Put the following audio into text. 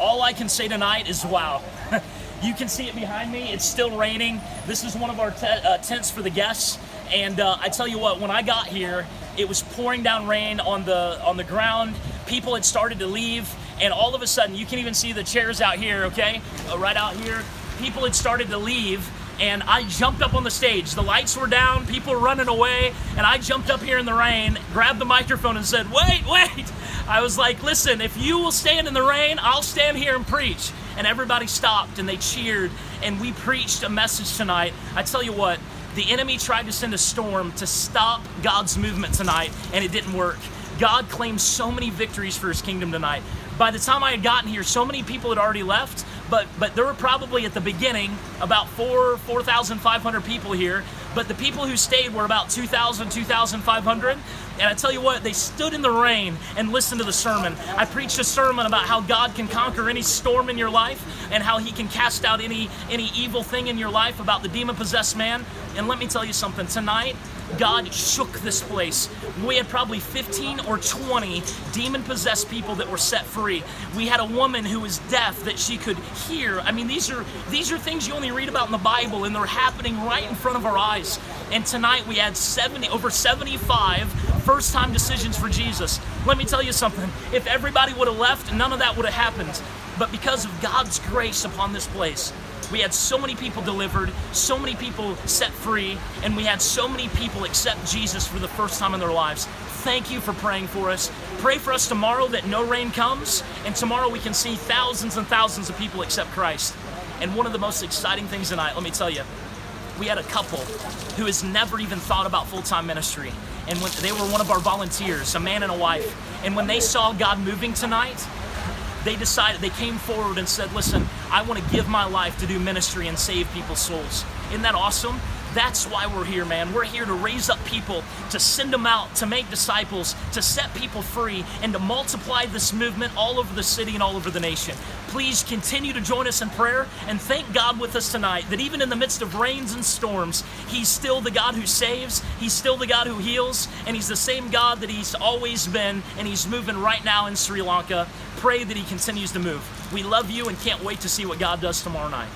all I can say tonight is wow. You can see it behind me. It's still raining. This is one of our tents for the guests. And I tell you what, when I got here, it was pouring down rain on the ground. People had started to leave, and all of a sudden, you can even see the chairs out here, okay? Right out here. People had started to leave, and I jumped up on the stage. The lights were down, people were running away, and I jumped up here in the rain, grabbed the microphone and said, wait. I was like, listen, if you will stand in the rain, I'll stand here and preach. And everybody stopped and they cheered, and we preached a message tonight. I tell you what, the enemy tried to send a storm to stop God's movement tonight, and it didn't work. God claimed so many victories for his kingdom tonight. By the time I had gotten here, so many people had already left, but there were probably at the beginning about 4,500 people here, but the people who stayed were about 2,000, 2,500. And I tell you what, they stood in the rain and listened to the sermon. I preached a sermon about how God can conquer any storm in your life and how he can cast out any evil thing in your life, about the demon-possessed man. And let me tell you something, tonight, God shook this place. We had probably 15 or 20 demon-possessed people that were set free. We had a woman who was deaf that she could hear. I mean, these are things you only read about in the Bible, and they're happening right in front of our eyes. And tonight we had over 75 first-time decisions for Jesus. Let me tell you something. If everybody would have left, none of that would have happened. But because of God's grace upon this place, we had so many people delivered, so many people set free, and we had so many people accept Jesus for the first time in their lives. Thank you for praying for us. Pray for us tomorrow that no rain comes, and tomorrow we can see thousands and thousands of people accept Christ. And one of the most exciting things tonight, let me tell you, we had a couple who has never even thought about full-time ministry. And when they were one of our volunteers, a man and a wife. And when they saw God moving tonight, they came forward and said, listen, I want to give my life to do ministry and save people's souls. Isn't that awesome? That's why we're here, man. We're here to raise up people, to send them out, to make disciples, to set people free, and to multiply this movement all over the city and all over the nation. Please continue to join us in prayer and thank God with us tonight that even in the midst of rains and storms, he's still the God who saves, he's still the God who heals, and he's the same God that he's always been, and he's moving right now in Sri Lanka. Pray that he continues to move. We love you and can't wait to see what God does tomorrow night.